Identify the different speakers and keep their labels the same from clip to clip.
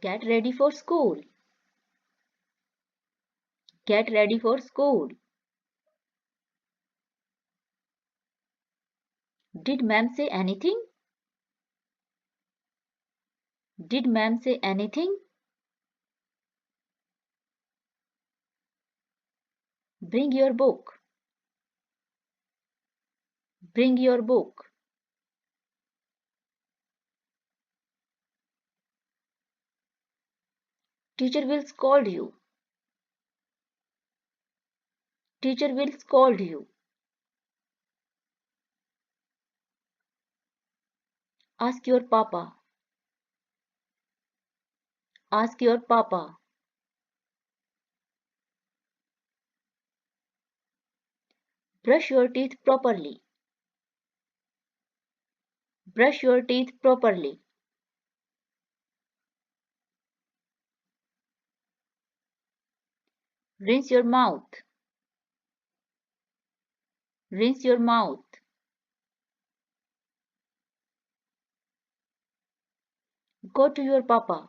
Speaker 1: Get ready for school. Get ready for school. Did ma'am say anything? Did ma'am say anything? Bring your book. Bring your book. Teacher will scold you. Teacher will scold you. Ask your papa. Ask your papa. Brush your teeth properly. Brush your teeth properly. Rinse your mouth. Rinse your mouth. Go to your papa.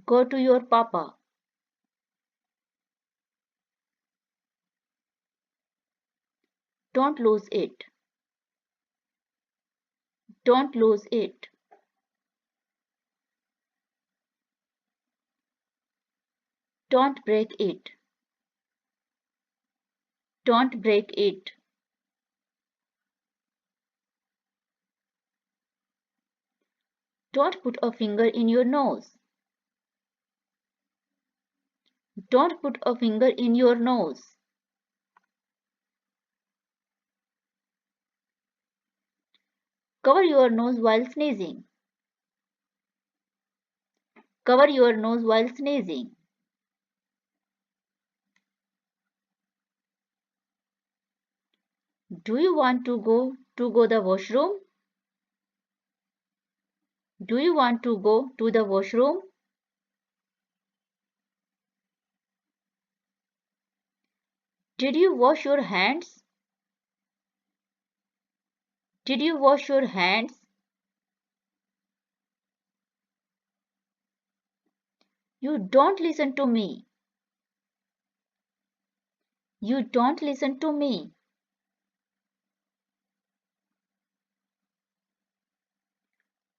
Speaker 1: Go to your papa. Don't lose it. Don't lose it. Don't break it. Don't break it. Don't put a finger in your nose. Don't put a finger in your nose. Cover your nose while sneezing. Cover your nose while sneezing. Do you want to go the washroom? Do you want to go to the washroom? Did you wash your hands? Did you wash your hands? You don't listen to me. You don't listen to me.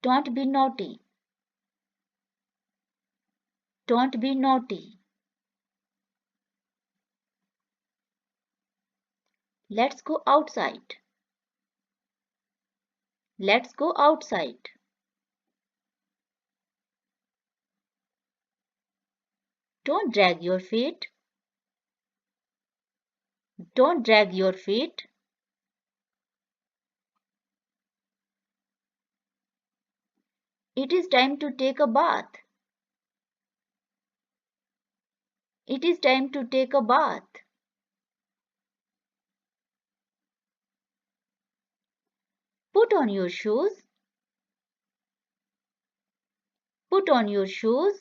Speaker 1: Don't be naughty. Don't be naughty. Let's go outside. Let's go outside. Don't drag your feet. Don't drag your feet. It is time to take a bath. It is time to take a bath. Put on your shoes. Put on your shoes.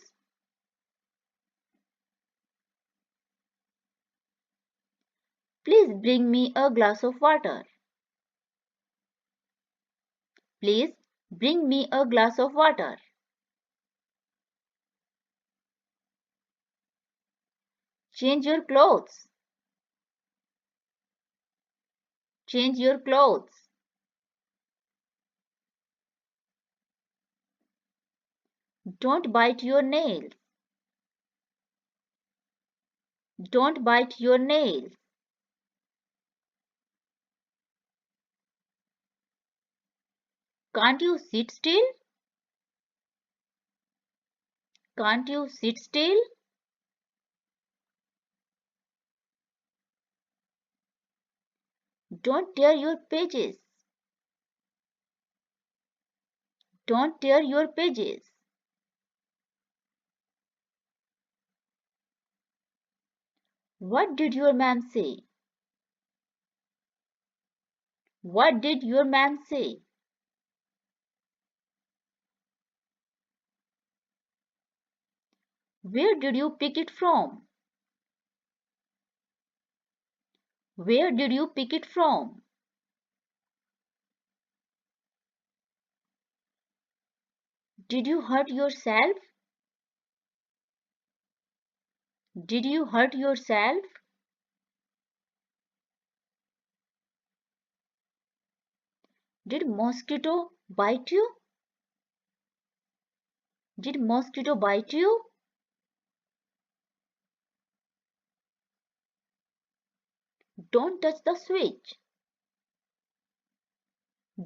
Speaker 1: Please bring me a glass of water. Please bring me a glass of water. Change your clothes. Change your clothes. Don't bite your nails. Don't bite your nails. Can't you sit still? Can't you sit still? Don't tear your pages. Don't tear your pages. What did your ma'am say? What did your ma'am say? Where did you pick it from? Where did you pick it from? Did you hurt yourself? Did you hurt yourself? Did mosquito bite you? Did mosquito bite you? Don't touch the switch.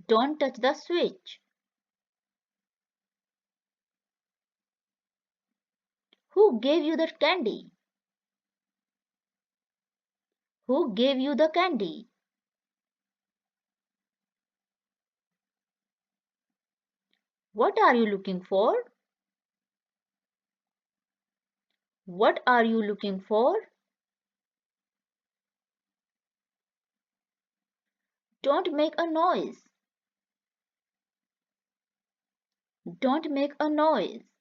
Speaker 1: Don't touch the switch. Who gave you the candy? Who gave you the candy? What are you looking for? What are you looking for? Don't make a noise. Don't make a noise.